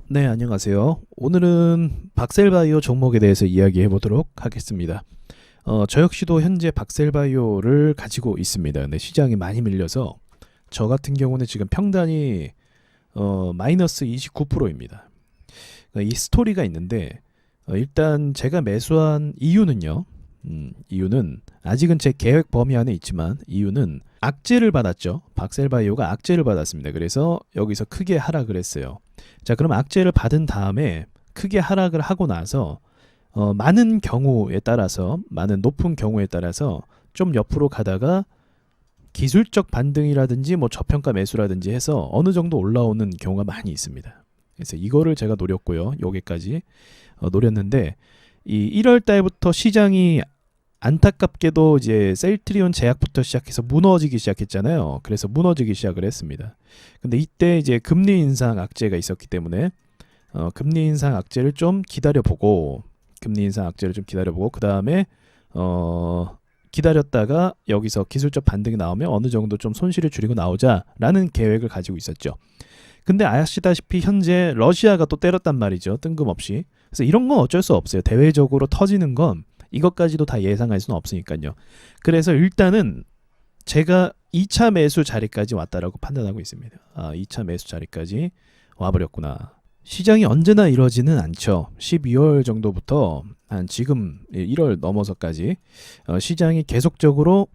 네, 안녕하세요. 오늘은 박셀바이오 종목에 대해서 이야기해 보도록 하겠습니다. 저 역시도 현재 박셀바이오를 가지고 있습니다. 근데 시장이 많이 밀려서 저 같은 경우는 지금 평단이 마이너스 29%입니다. 이 스토리가 있는데 일단 제가 매수한 이유는요. 이유는 아직은 제 계획 범위 안에 있지만 이유는 악재를 받았죠. 박셀바이오가 악재를 받았습니다. 그래서 여기서 크게 하락을 했어요. 자, 그럼 악재를 받은 다음에 크게 하락을 하고 나서 많은 경우에 따라서 많은 높은 경우에 따라서 좀 옆으로 가다가 기술적 반등이라든지 뭐 저평가 매수라든지 해서 어느 정도 올라오는 경우가 많이 있습니다. 그래서 이거를 제가 노렸고요. 여기까지 노렸는데 이 1월 달부터 시장이 안타깝게도 이제 셀트리온 제약부터 시작해서 무너지기 시작했잖아요. 그래서 무너지기 시작을 했습니다. 근데 이때 이제 금리 인상 악재가 있었기 때문에 금리 인상 악재를 좀 기다려보고 그 다음에 기다렸다가 여기서 기술적 반등이 나오면 어느 정도 좀 손실을 줄이고 나오자라는 계획을 가지고 있었죠. 근데 아시다시피 현재 러시아가 또 때렸단 말이죠. 뜬금없이. 그래서 이런 건 어쩔 수 없어요. 대외적으로 터지는 건 이것까지도 다 예상할 수는 없으니까요. 그래서 일단은 제가 2차 매수 자리까지 왔다라고 판단하고 있습니다. 2차 매수 자리까지 와버렸구나. 시장이 언제나 이러지는 않죠. 12월 정도부터 한 지금 1월 넘어서까지 시장이 계속적으로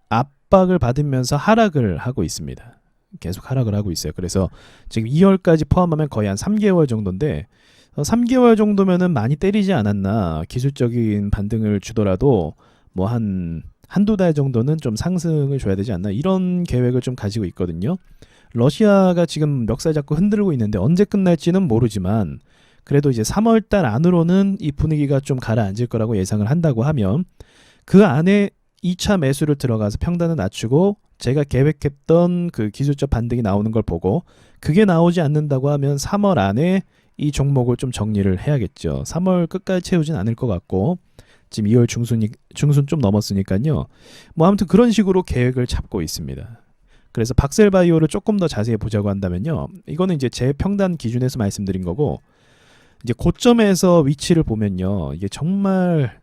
압박을 받으면서 하락을 하고 있습니다. 계속 하락을 하고 있어요. 그래서 지금 2월까지 포함하면 거의 한 3개월 정도인데 3개월 정도면은 많이 때리지 않았나. 기술적인 반등을 주더라도 뭐 한두 달 정도는 좀 상승을 줘야 되지 않나. 이런 계획을 좀 가지고 있거든요. 러시아가 지금 멱살 잡고 흔들고 있는데 언제 끝날지는 모르지만 그래도 이제 3월 달 안으로는 이 분위기가 좀 가라앉을 거라고 예상을 한다고 하면 그 안에 2차 매수를 들어가서 평단을 낮추고 제가 계획했던 그 기술적 반등이 나오는 걸 보고 그게 나오지 않는다고 하면 3월 안에 이 종목을 좀 정리를 해야겠죠. 3월 끝까지 채우진 않을 것 같고 지금 2월 중순 좀 넘었으니까요. 뭐 아무튼 그런 식으로 계획을 잡고 있습니다. 그래서 박셀바이오를 조금 더 자세히 보자고 한다면요. 이거는 이제 제 평단 기준에서 말씀드린 거고 이제 고점에서 위치를 보면요. 이게 정말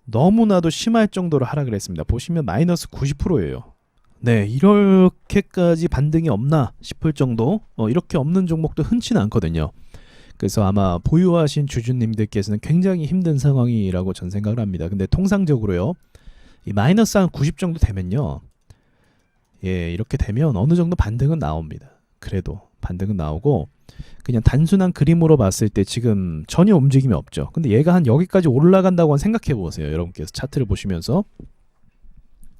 너무나도 심할 정도로 하락을 했습니다. 보시면 마이너스 90%예요. 네, 이렇게까지 반등이 없나 싶을 정도 이렇게 없는 종목도 흔치는 않거든요. 그래서 아마 보유하신 주주님들께서는 굉장히 힘든 상황이라고 전 생각을 합니다. 근데 통상적으로요. 이 마이너스 한 90 정도 되면요. 예, 이렇게 되면 어느 정도 반등은 나옵니다. 그래도 반등은 나오고 그냥 단순한 그림으로 봤을 때 지금 전혀 움직임이 없죠. 근데 얘가 한 여기까지 올라간다고 생각해 보세요. 여러분께서 차트를 보시면서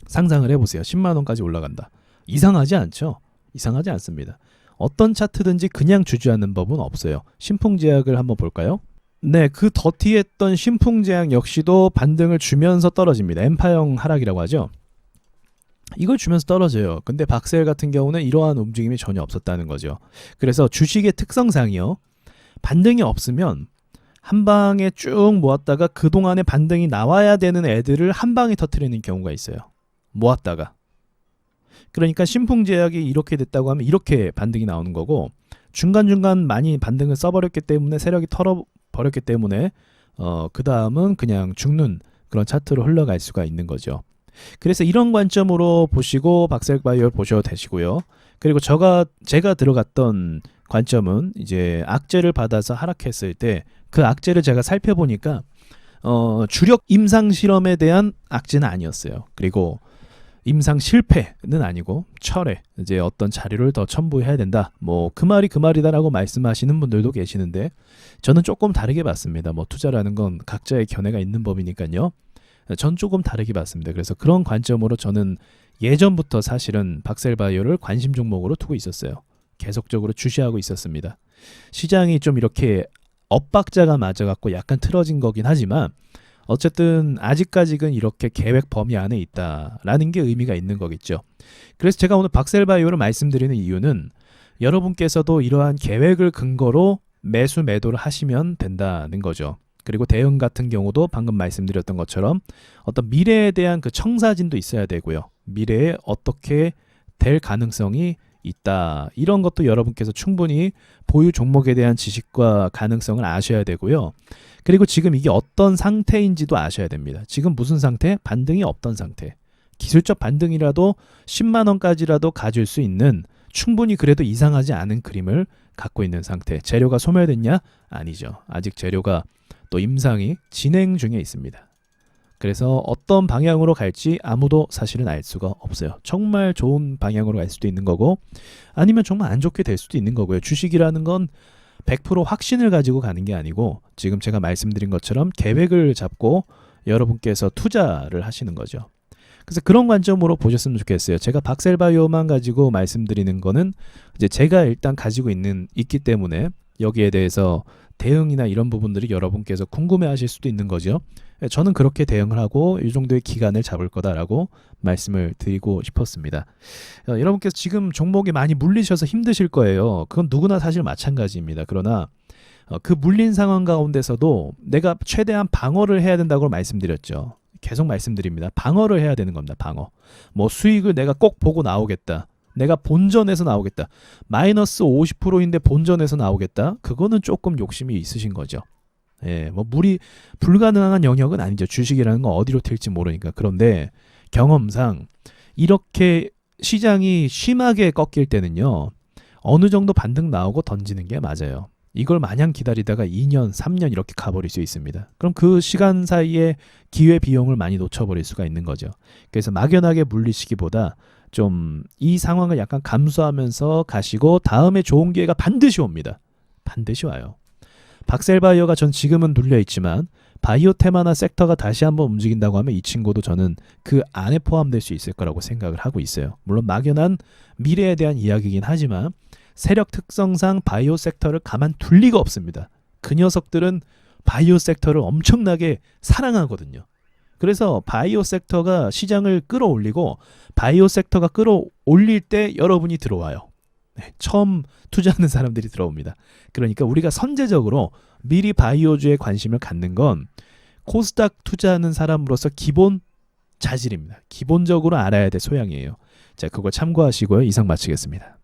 상상을 해보세요. 10만 원까지 올라간다. 이상하지 않죠? 이상하지 않습니다. 어떤 차트든지 그냥 주저하는 법은 없어요. 신풍제약을 한번 볼까요? 네, 그 더티했던 신풍제약 역시도 반등을 주면서 떨어집니다. 엠파형 하락이라고 하죠. 이걸 주면서 떨어져요. 근데 박셀 같은 경우는 이러한 움직임이 전혀 없었다는 거죠. 그래서 주식의 특성상이요. 반등이 없으면 한 방에 쭉 모았다가 그동안에 반등이 나와야 되는 애들을 한 방에 터뜨리는 경우가 있어요. 모았다가. 그러니까 신풍제약이 이렇게 됐다고 하면 이렇게 반등이 나오는 거고 중간중간 많이 반등을 써버렸기 때문에 세력이 털어버렸기 때문에 그 다음은 그냥 죽는 그런 차트로 흘러갈 수가 있는 거죠. 그래서 이런 관점으로 보시고 박셀바이오를 보셔도 되시고요. 그리고 제가 들어갔던 관점은 이제 악재를 받아서 하락했을 때 그 악재를 제가 살펴보니까 주력 임상 실험에 대한 악재는 아니었어요. 그리고 임상 실패는 아니고 철회 이제 어떤 자료를 더 첨부해야 된다. 뭐 그 말이 그 말이다라고 말씀하시는 분들도 계시는데 저는 조금 다르게 봤습니다. 뭐 투자라는 건 각자의 견해가 있는 법이니까요. 전 조금 다르게 봤습니다. 그래서 그런 관점으로 저는 예전부터 사실은 박셀바이오를 관심 종목으로 두고 있었어요. 계속적으로 주시하고 있었습니다. 시장이 좀 이렇게 엇박자가 맞아갖고 약간 틀어진 거긴 하지만 어쨌든 아직까지는 이렇게 계획 범위 안에 있다라는 게 의미가 있는 거겠죠. 그래서 제가 오늘 박셀바이오를 말씀드리는 이유는 여러분께서도 이러한 계획을 근거로 매수 매도를 하시면 된다는 거죠. 그리고 대응 같은 경우도 방금 말씀드렸던 것처럼 어떤 미래에 대한 그 청사진도 있어야 되고요. 미래에 어떻게 될 가능성이 있다. 이런 것도 여러분께서 충분히 보유 종목에 대한 지식과 가능성을 아셔야 되고요. 그리고 지금 이게 어떤 상태인지도 아셔야 됩니다. 지금 무슨 상태? 반등이 없던 상태. 기술적 반등이라도 10만 원까지라도 가질 수 있는 충분히 그래도 이상하지 않은 그림을 갖고 있는 상태. 재료가 소멸됐냐? 아니죠. 아직 재료가 또 임상이 진행 중에 있습니다. 그래서 어떤 방향으로 갈지 아무도 사실은 알 수가 없어요. 정말 좋은 방향으로 갈 수도 있는 거고 아니면 정말 안 좋게 될 수도 있는 거고요. 주식이라는 건 100% 확신을 가지고 가는 게 아니고 지금 제가 말씀드린 것처럼 계획을 잡고 여러분께서 투자를 하시는 거죠. 그래서 그런 관점으로 보셨으면 좋겠어요. 제가 박셀바이오만 가지고 말씀드리는 거는 이제 제가 일단 가지고 있기 때문에 여기에 대해서 대응이나 이런 부분들이 여러분께서 궁금해하실 수도 있는 거죠. 저는 그렇게 대응을 하고 이 정도의 기간을 잡을 거다라고 말씀을 드리고 싶었습니다. 여러분께서 지금 종목이 많이 물리셔서 힘드실 거예요. 그건 누구나 사실 마찬가지입니다. 그러나 그 물린 상황 가운데서도 내가 최대한 방어를 해야 된다고 말씀드렸죠. 계속 말씀드립니다. 방어를 해야 되는 겁니다. 방어. 뭐 수익을 내가 꼭 보고 나오겠다. 내가 본전에서 나오겠다. 마이너스 50%인데 본전에서 나오겠다. 그거는 조금 욕심이 있으신 거죠. 예, 뭐 물이 불가능한 영역은 아니죠. 주식이라는 건 어디로 튈지 모르니까. 그런데 경험상 이렇게 시장이 심하게 꺾일 때는요. 어느 정도 반등 나오고 던지는 게 맞아요. 이걸 마냥 기다리다가 2년, 3년 이렇게 가버릴 수 있습니다. 그럼 그 시간 사이에 기회 비용을 많이 놓쳐버릴 수가 있는 거죠. 그래서 막연하게 물리시기보다 좀 이 상황을 약간 감수하면서 가시고 다음에 좋은 기회가 반드시 옵니다. 반드시 와요. 박셀바이오가 전 지금은 눌려있지만 바이오테마나 섹터가 다시 한번 움직인다고 하면 이 친구도 저는 그 안에 포함될 수 있을 거라고 생각을 하고 있어요. 물론 막연한 미래에 대한 이야기이긴 하지만 세력 특성상 바이오 섹터를 가만둘 리가 없습니다. 그 녀석들은 바이오 섹터를 엄청나게 사랑하거든요. 그래서 바이오 섹터가 시장을 끌어올리고 바이오 섹터가 끌어올릴 때 여러분이 들어와요. 네, 처음 투자하는 사람들이 들어옵니다. 그러니까 우리가 선제적으로 미리 바이오주에 관심을 갖는 건 코스닥 투자하는 사람으로서 기본 자질입니다. 기본적으로 알아야 될 소양이에요. 자, 그거 참고하시고요. 이상 마치겠습니다.